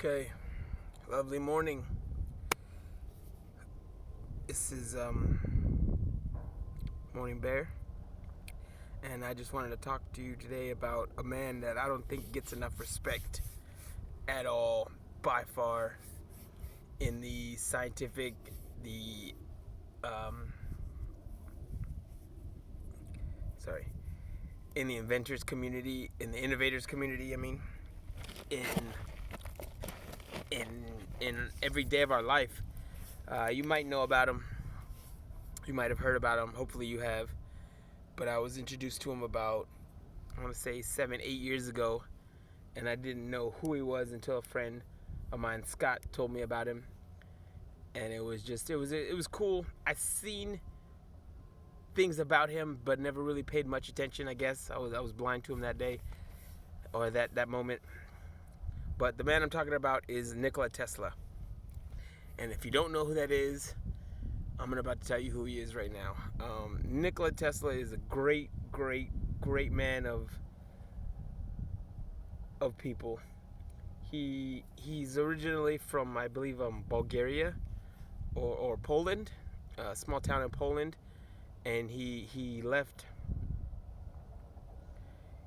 Okay, lovely morning. This is Morning Bear, and I just wanted to talk to you today about a man that I don't think gets enough respect at all, by far, in the scientific, the um, sorry, in the inventors community, in the innovators community. I mean, in in every day of our life. You might know about him. You might have heard about him. Hopefully, you have. But I was introduced to him about, I want to say, 7, 8 years ago, and I didn't know who he was until a friend of mine, Scott, told me about him. And it was cool. I seen things about him, but never really paid much attention. I guess I was blind to him that day, or that moment. But the man I'm talking about is Nikola Tesla. And if you don't know who that is, I'm about to tell you who he is right now. Nikola Tesla is a great, great, great man of people. He's originally from, I believe, Bulgaria or Poland, a small town in Poland, and he left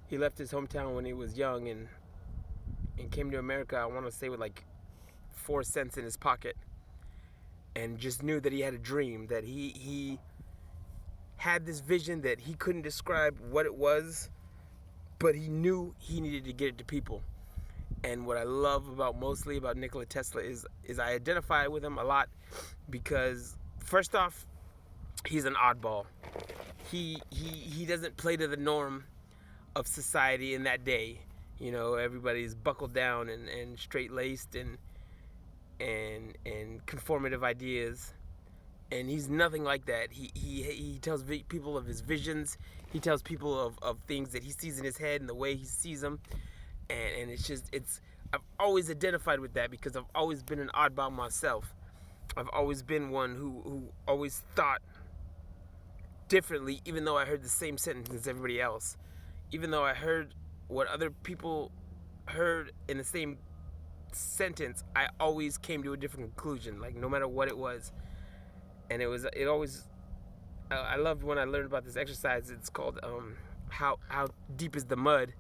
his hometown when he was young and came to America. I want to say with like 4 cents in his pocket, and just knew that he had a dream, that he had this vision that he couldn't describe what it was, but he knew he needed to get it to people. And what I love mostly about Nikola Tesla is I identify with him a lot because, first off, he's an oddball. He doesn't play to the norm of society in that day. You know, everybody's buckled down and straight laced and conformative ideas. And he's nothing like that. He tells people of his visions. He tells people of things that he sees in his head and the way he sees them. And I've always identified with that because I've always been an oddball myself. I've always been one who always thought differently, even though I heard the same sentence as everybody else. Even though I heard what other people heard in the same sentence, I always came to a different conclusion, like no matter what it was. And I loved when I learned about this exercise. It's called how deep is the mud,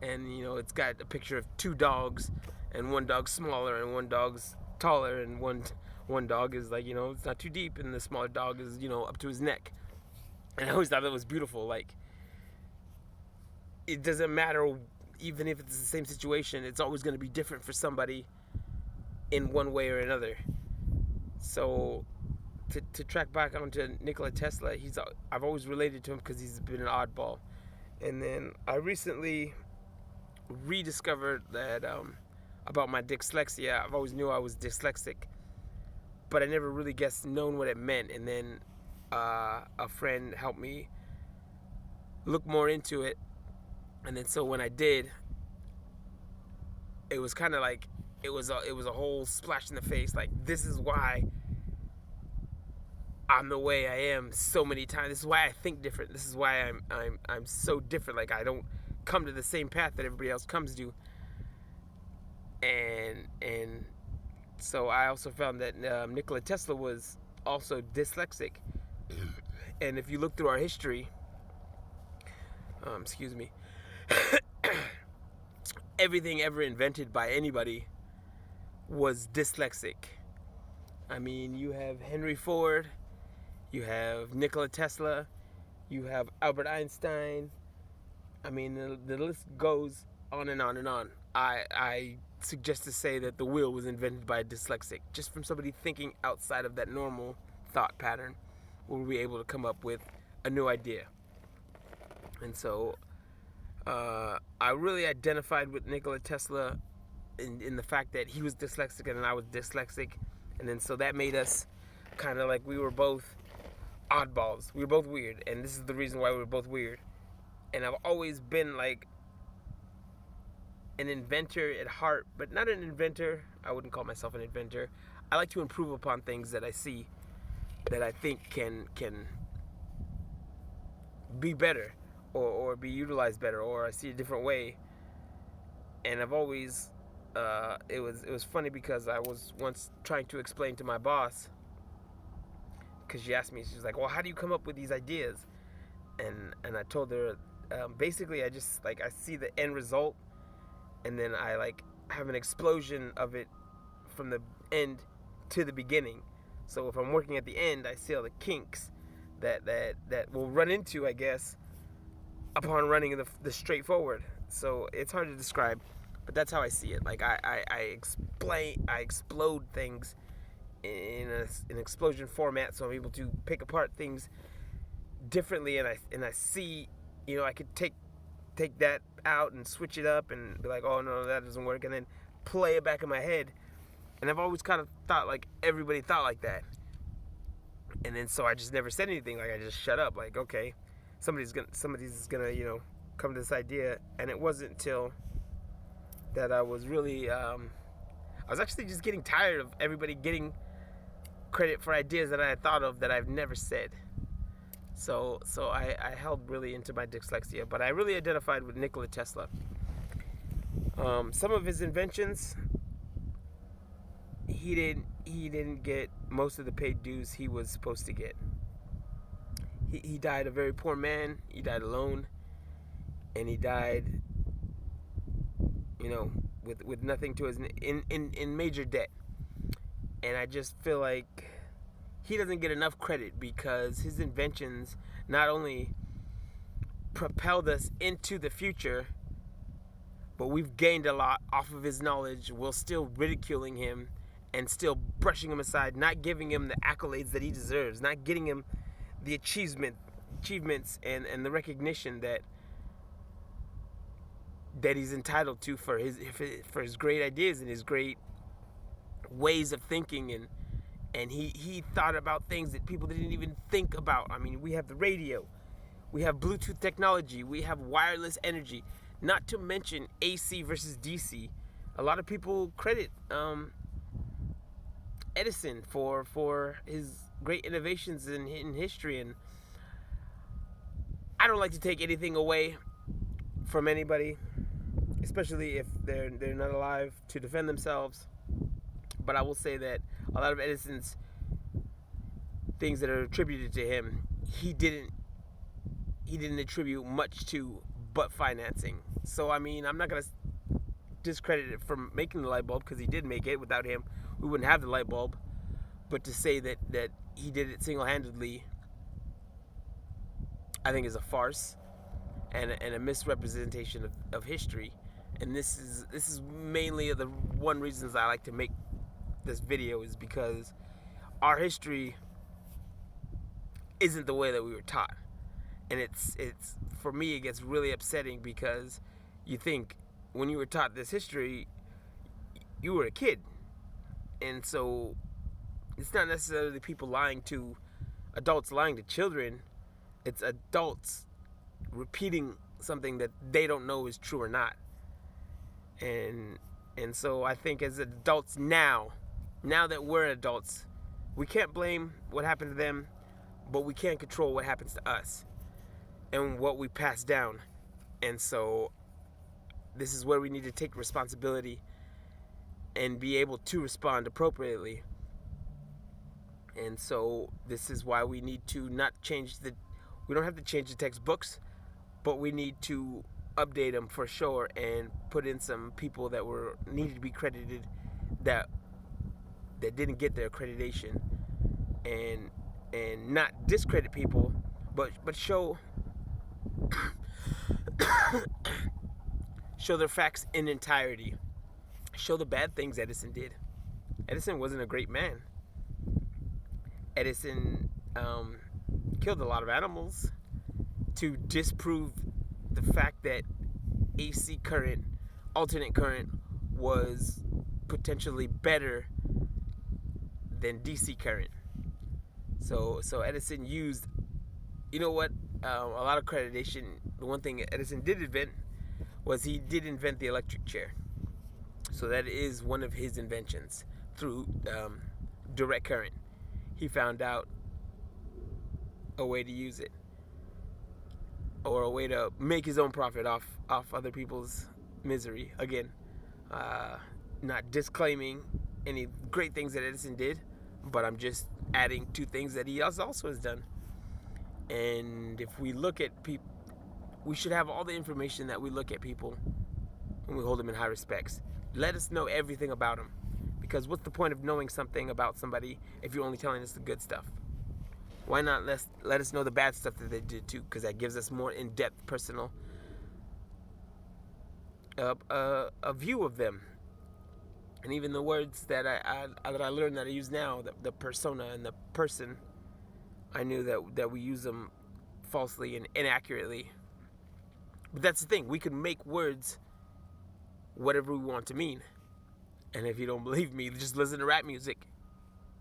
and it's got a picture of two dogs, and one dog's smaller and one dog's taller, and one dog is like, it's not too deep, and the smaller dog is up to his neck. And I always thought that was beautiful. Like, it doesn't matter, even if it's the same situation, it's always going to be different for somebody in one way or another. So to track back onto Nikola Tesla, I've always related to him because he's been an oddball. And then I recently rediscovered that about my dyslexia. I've always knew I was dyslexic, but I never really known what it meant. And then a friend helped me look more into it. And then so when I did, it was kind of like it was a whole splash in the face. Like, this is why I'm the way I am so many times. This is why I think different. This is why I'm so different. Like, I don't come to the same path that everybody else comes to. And so I also found that Nikola Tesla was also dyslexic. And if you look through our history, excuse me, everything ever invented by anybody was dyslexic. I mean, you have Henry Ford, you have Nikola Tesla, you have Albert Einstein. I mean, the list goes on and on and on. I suggest to say that the wheel was invented by a dyslexic. Just from somebody thinking outside of that normal thought pattern, we'll be able to come up with a new idea. And so I really identified with Nikola Tesla in the fact that he was dyslexic and I was dyslexic. And then so that made us kind of like we were both oddballs. We were both weird. And this is the reason why we were both weird. And I've always been like an inventor at heart, but not an inventor. I wouldn't call myself an inventor. I like to improve upon things that I see that I think can be better or be utilized better, or I see a different way. And I've always it was funny because I was once trying to explain to my boss, because she asked me, she was like, well, how do you come up with these ideas? And I told her, basically I just like, I see the end result, and then I like have an explosion of it from the end to the beginning. So if I'm working at the end, I see all the kinks that we'll run into, I guess, upon running the straight forward. So it's hard to describe, but that's how I see it. Like I explode things in an explosion format, so I'm able to pick apart things differently, and I see, I could take that out and switch it up and be like, oh no, that doesn't work, and then play it back in my head. And I've always kind of thought like everybody thought like that, and then so I just never said anything. Like I just shut up. Like, okay, somebody's gonna come to this idea. And it wasn't until that I was really I was actually just getting tired of everybody getting credit for ideas that I had thought of that I've never said. So I held really into my dyslexia, but I really identified with Nikola Tesla. Some of his inventions, he didn't get most of the paid dues he was supposed to get. He died a very poor man. He died alone, and he died, with nothing to his in major debt. And I just feel like he doesn't get enough credit because his inventions not only propelled us into the future, but we've gained a lot off of his knowledge while still ridiculing him and still brushing him aside, not giving him the accolades that he deserves, not getting him the achievements and the recognition that he's entitled to for his great ideas and his great ways of thinking, and he thought about things that people didn't even think about. I mean, we have the radio, we have Bluetooth technology, we have wireless energy, not to mention AC versus DC. A lot of people credit Edison for his great innovations in history, and I don't like to take anything away from anybody, especially if they're not alive to defend themselves. But I will say that a lot of Edison's things that are attributed to him, he didn't attribute much to but financing. So I mean, I'm not gonna discredit it from making the light bulb, because he did make it. Without him, we wouldn't have the light bulb. But to say that he did it single-handedly, I think is a farce and a misrepresentation of history. And this is mainly the one reasons I like to make this video, is because our history isn't the way that we were taught. And it's for me, it gets really upsetting, because you think when you were taught this history, you were a kid. And so it's not necessarily adults lying to children. It's adults repeating something that they don't know is true or not. And so I think as adults now that we're adults, we can't blame what happened to them, but we can't control what happens to us and what we pass down. And so this is where we need to take responsibility and be able to respond appropriately. And so this is why we need to we don't have to change the textbooks, but we need to update them for sure, and put in some people that needed to be credited that didn't get their accreditation, and not discredit people, but show show their facts in entirety. Show the bad things Edison did. Edison wasn't a great man. Edison killed a lot of animals to disprove the fact that AC current, alternate current, was potentially better than DC current. So Edison used, a lot of accreditation. The one thing Edison did invent was he did invent the electric chair. So that is one of his inventions, through direct current. He found out a way to use it, or a way to make his own profit off other people's misery. Again, not disclaiming any great things that Edison did, but I'm just adding two things that he also has done. And if we look at people, we should have all the information that we look at people when we hold them in high respects. Let us know everything about them. Because what's the point of knowing something about somebody if you're only telling us the good stuff? Why not let us know the bad stuff that they did too? Because that gives us more in-depth personal a view of them. And even the words that I learned that I use now, the persona and the person, I knew that we use them falsely and inaccurately. But that's the thing. We can make words whatever we want to mean. And if you don't believe me, just listen to rap music.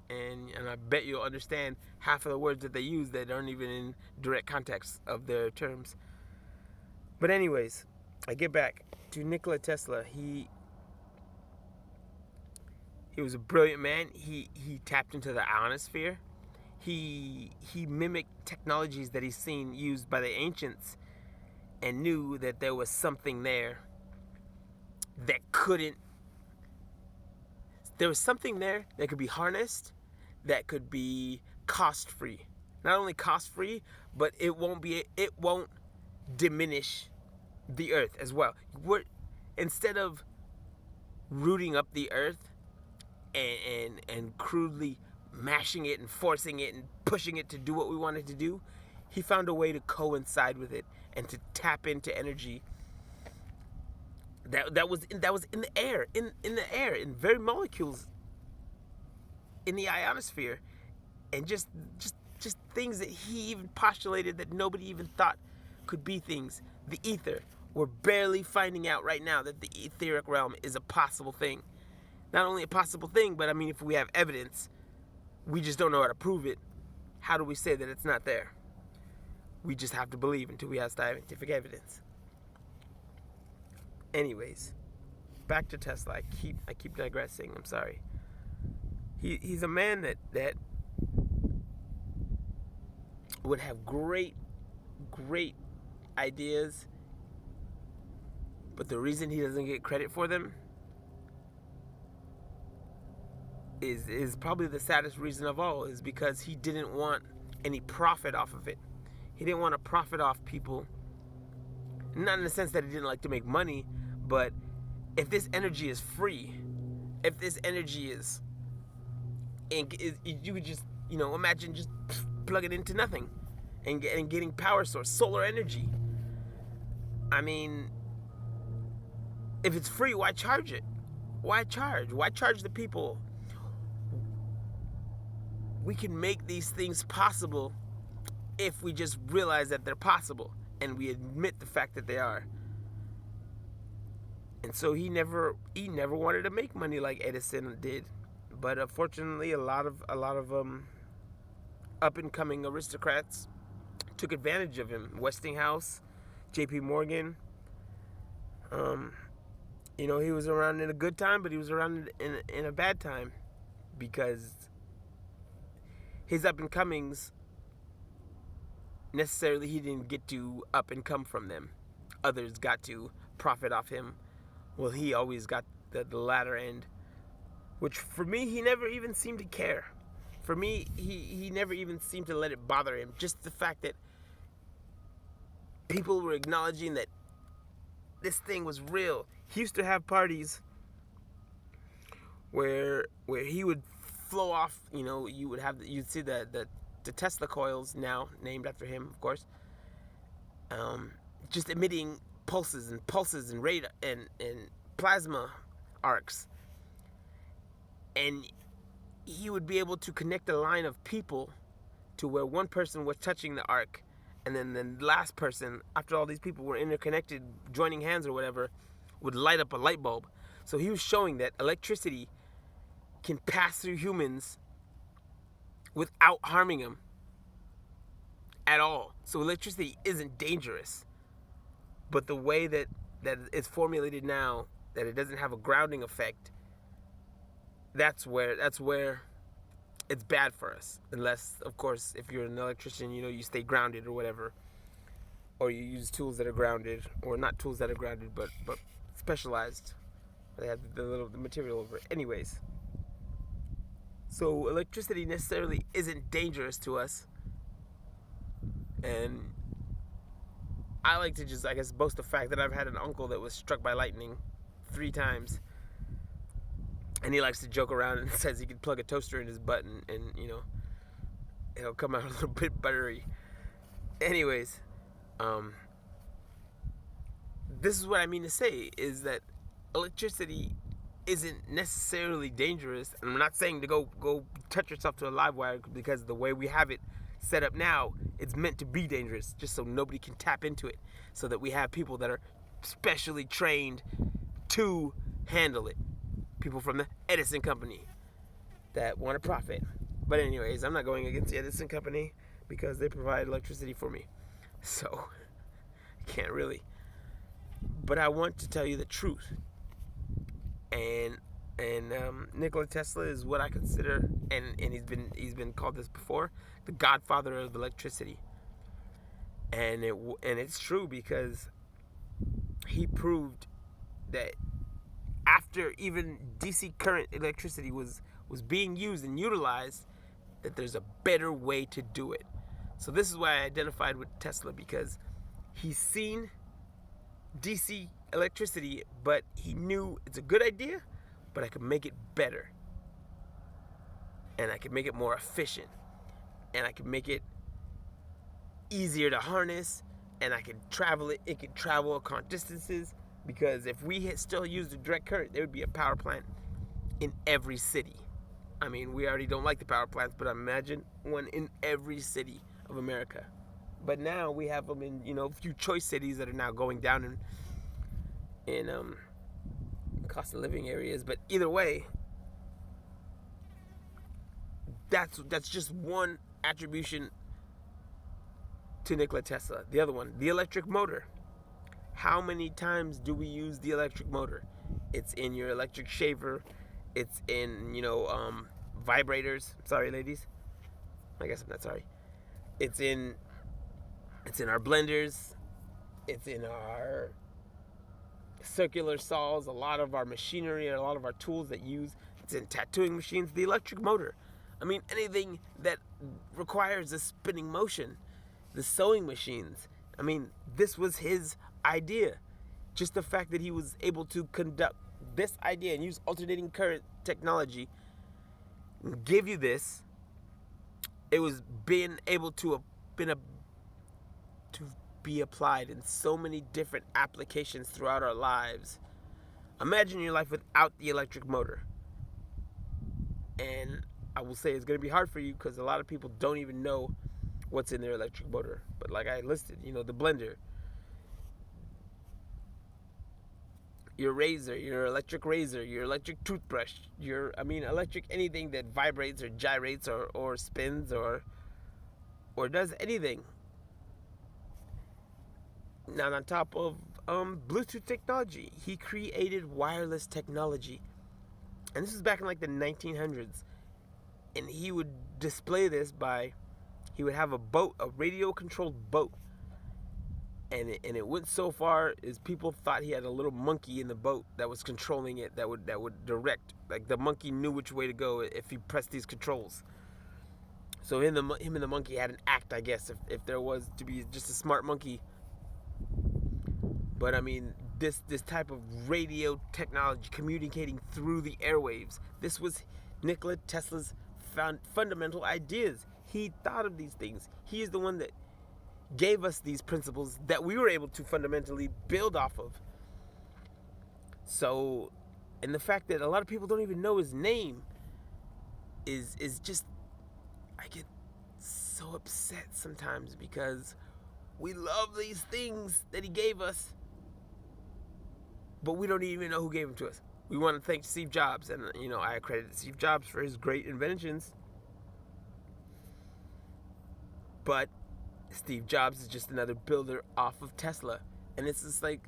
And I bet you'll understand half of the words that they use that aren't even in direct context of their terms. But anyways, I get back to Nikola Tesla. He was a brilliant man. He tapped into the ionosphere. He mimicked technologies that he's seen used by the ancients and knew that there was something there that there was something there that could be harnessed, that could be cost-free. Not only cost-free, but it won't diminish the earth as well. Instead of rooting up the earth and crudely mashing it and forcing it and pushing it to do what we wanted to do, he found a way to coincide with it and to tap into energy that was in the air, in very molecules in the ionosphere, and just things that he even postulated that nobody even thought could be things. The ether. We're barely finding out right now that the etheric realm is a possible thing. Not only a possible thing, but I mean, if we have evidence, we just don't know how to prove it. How do we say that it's not there? We just have to believe until we have scientific evidence. Anyways, back to Tesla. I keep digressing. I'm sorry. He's a man that would have great ideas, but the reason he doesn't get credit for them is probably the saddest reason of all, is because he didn't want any profit off of it. He didn't want to profit off people. Not in the sense that he didn't like to make money, but if this energy is free, if this energy is, and you could just, imagine just plug it into nothing and getting power source, solar energy. I mean, if it's free, why charge it? Why charge? Why charge the people? We can make these things possible if we just realize that they're possible and we admit the fact that they are. And so he never wanted to make money like Edison did, but unfortunately, a lot of up and coming aristocrats took advantage of him. Westinghouse, J.P. Morgan. He was around in a good time, but he was around in a bad time, because his up and comings, necessarily he didn't get to up and come from them. Others got to profit off him. Well, he always got the latter end, which for me, he never even seemed to care. For me, he never even seemed to let it bother him. Just the fact that people were acknowledging that this thing was real. He used to have parties where he would flow off. You'd see the Tesla coils, now named after him, of course, just emitting pulses and radar and plasma arcs, and he would be able to connect a line of people to where one person was touching the arc, and then the last person, after all these people were interconnected, joining hands or whatever, would light up a light bulb. So he was showing that electricity can pass through humans without harming them at all. So electricity isn't dangerous. But the way that it's formulated now, that it doesn't have a grounding effect, that's where it's bad for us. Unless, of course, if you're an electrician, you stay grounded or whatever, or you use tools that are grounded, or not tools that are grounded, but specialized They have the material over it. Anyways, so electricity necessarily isn't dangerous to us, and I like to just, I guess, boast the fact that I've had an uncle that was struck by lightning 3 times, and he likes to joke around and says he could plug a toaster in his butt and it'll come out a little bit buttery. Anyways, this is what I mean to say, is that electricity isn't necessarily dangerous. And I'm not saying to go touch yourself to a live wire, because the way we have it set up now, it's meant to be dangerous, just so nobody can tap into it, so that we have people that are specially trained to handle it. People from the Edison company that want to profit. But anyways, I'm not going against the Edison company because they provide electricity for me, so I can't really. But I want to tell you the truth. And Nikola Tesla is what I consider, and he's been called this before, the godfather of electricity. And it's true, because he proved that after even DC current electricity was being used and utilized, that there's a better way to do it. So this is why I identified with Tesla, because he's seen DC electricity, but he knew it's a good idea, but I could make it better, and I could make it more efficient, and I could make it easier to harness, and I could travel it. It could travel across distances, because if we still used the direct current, there would be a power plant in every city. I mean, we already don't like the power plants, but imagine one in every city of America. But now we have them in, a few choice cities that are now going down in cost of living areas. But either way, that's just one attribution to Nikola Tesla. The other one, the electric motor. How many times do we use the electric motor? It's in your electric shaver. It's in, vibrators. Sorry, ladies. I guess I'm not sorry. It's in our blenders. It's in our circular saws. A lot of our machinery, a lot of our tools that use. It's in tattooing machines. The electric motor. I mean, anything that requires a spinning motion. The sewing machines. I mean, this was his idea. Just the fact that he was able to conduct this idea and use alternating current technology, give you this. It was being able to be applied in so many different applications throughout our lives. Imagine your life without the electric motor. And I will say it's going to be hard for you, because a lot of people don't even know what's in their electric motor. But like I listed, the blender, your razor, your electric toothbrush, electric anything that vibrates or gyrates or spins or does anything. Now, on top of Bluetooth technology, he created wireless technology. And this was back in like the 1900s. And he would display this he would have a boat, a radio-controlled boat. And it went so far as people thought he had a little monkey in the boat that was controlling it, that would direct. Like, the monkey knew which way to go if he pressed these controls. So him and the monkey had an act, I guess, if there was to be just a smart monkey. But I mean, this type of radio technology communicating through the airwaves, this was Nikola Tesla's fundamental ideas. He thought of these things. He is the one that gave us these principles that we were able to fundamentally build off of. So, and the fact that a lot of people don't even know his name is just, I get so upset sometimes, because we love these things that he gave us, but we don't even know who gave them to us. We want to thank Steve Jobs, and I accredit Steve Jobs for his great inventions, but Steve Jobs is just another builder off of Tesla. And it's just like,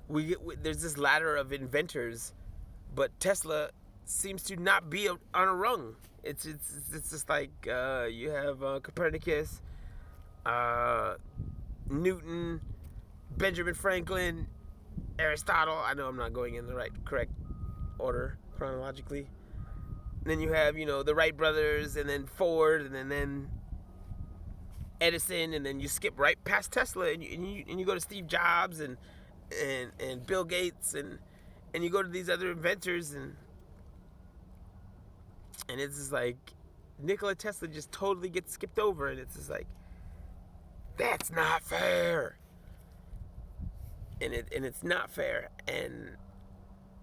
there's this ladder of inventors, but Tesla seems to not be on a rung. It's just like you have Copernicus, Newton, Benjamin Franklin, Aristotle. I know I'm not going in the correct order chronologically. Then you have, the Wright brothers, and then Ford, and then Edison, and then you skip right past Tesla, and you go to Steve Jobs and Bill Gates, and you go to these other inventors, and it's just like Nikola Tesla just totally gets skipped over, and it's just like, that's not fair. And it's not fair. And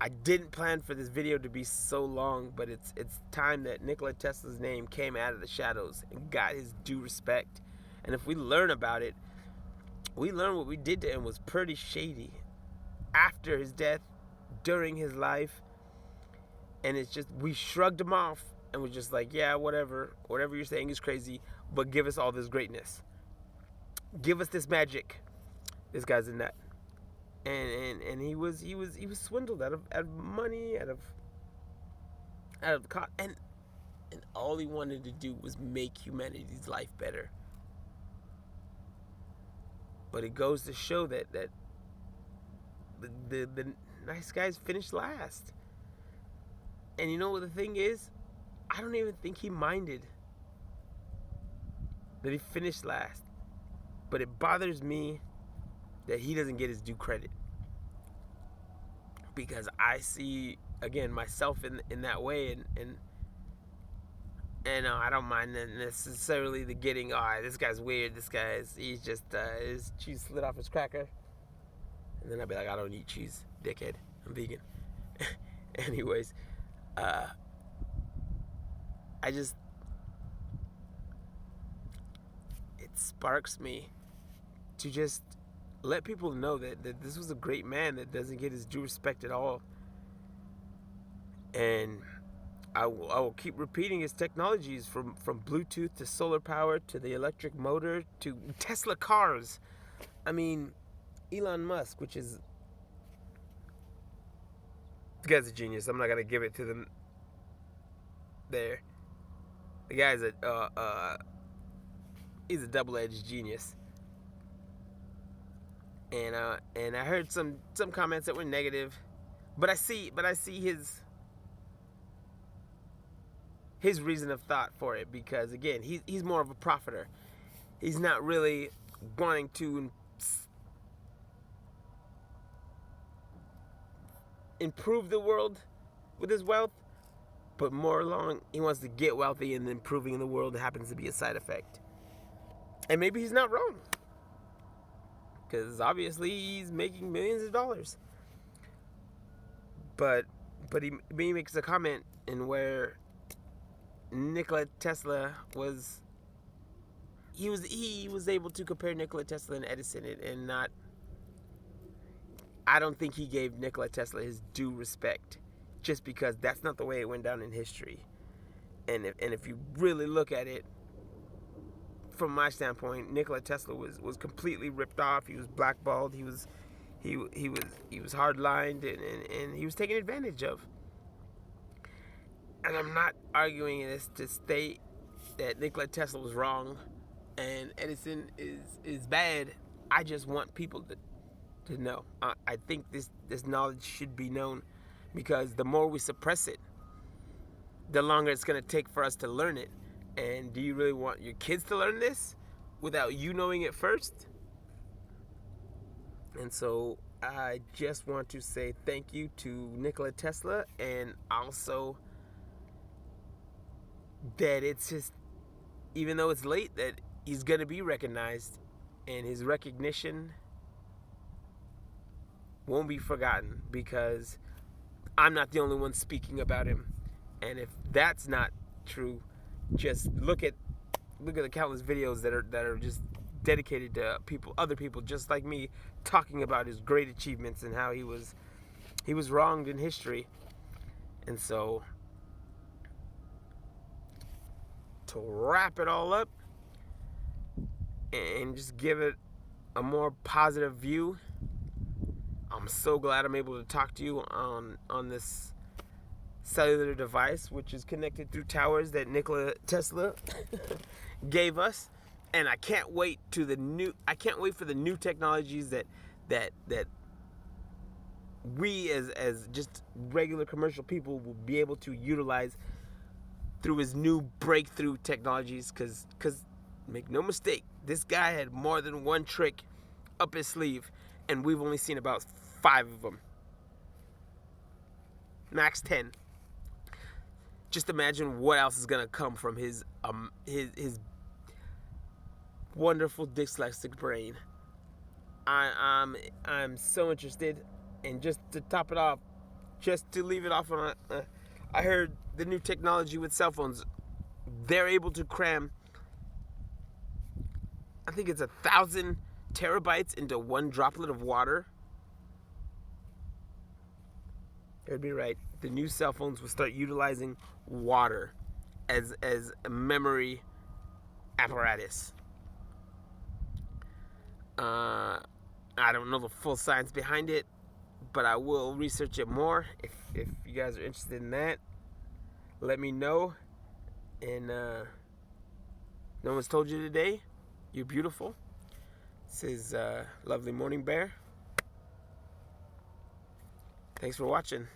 I didn't plan for this video to be so long, but it's time that Nikola Tesla's name came out of the shadows and got his due respect. And if we learn about it, we learn what we did to him was pretty shady after his death, during his life. And it's just, we shrugged him off and was just like, yeah, whatever you're saying is crazy, but give us all this greatness, give us this magic. This guy's a nut. And he was swindled out of money, out of the cost, and all he wanted to do was make humanity's life better. But it goes to show that the nice guys finish last. And you know what the thing is? I don't even think he minded that he finished last. But it bothers me that he doesn't get his due credit. Because I see, again, myself in that way, and I don't mind necessarily the getting, this guy's weird, he's just, his cheese slid off his cracker. And then I'd be like, I don't eat cheese, dickhead, I'm vegan. Anyways, it sparks me to just let people know that this was a great man that doesn't get his due respect at all. And I will keep repeating his technologies, from Bluetooth to solar power to the electric motor to Tesla cars. I mean, Elon Musk, the guy's a genius. I'm not gonna give it to them there. The guy's he's a double-edged genius. And I heard some comments that were negative, but I see his reason of thought for it, because again, he's more of a profiter. He's not really wanting to improve the world with his wealth, but more along, he wants to get wealthy, and improving the world happens to be a side effect. And maybe he's not wrong, because obviously he's making millions of dollars. But he makes a comment in where Nikola Tesla was able to compare Nikola Tesla and Edison, and not. I don't think he gave Nikola Tesla his due respect, just because that's not the way it went down in history. And if you really look at it, from my standpoint, Nikola Tesla was completely ripped off. He was blackballed. He was hard-lined, and he was taken advantage of. And I'm not arguing this to state that Nikola Tesla was wrong and Edison is bad. I just want people to know. I think this knowledge should be known, because the more we suppress it, the longer it's going to take for us to learn it. And do you really want your kids to learn this without you knowing it first? And so I just want to say thank you to Nikola Tesla, and also that it's just, even though it's late, that he's going to be recognized, and his recognition won't be forgotten, because I'm not the only one speaking about him. And if that's not true, just look at the countless videos that are just dedicated to other people just like me, talking about his great achievements and how he was wronged in history. And so, to wrap it all up and just give it a more positive view, I'm so glad I'm able to talk to you on this cellular device, which is connected through towers that Nikola Tesla gave us. And I can't wait for the new technologies that we as just regular commercial people will be able to utilize through his new breakthrough technologies. Because make no mistake, this guy had more than one trick up his sleeve, and we've only seen about 5 of them, max 10. Just imagine what else is gonna come from his wonderful dyslexic brain. I'm so interested. And just to top it off, just to leave it off on I heard the new technology with cell phones, they're able to cram, I think it's 1,000 terabytes into one droplet of water. You'd be right. The new cell phones will start utilizing water as a memory apparatus. I don't know the full science behind it, but I will research it more. If you guys are interested in that, let me know. And no one's told you today, you're beautiful. This is Lovely Morning Bear. Thanks for watching.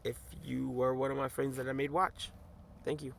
If you were one of my friends that I made watch, thank you.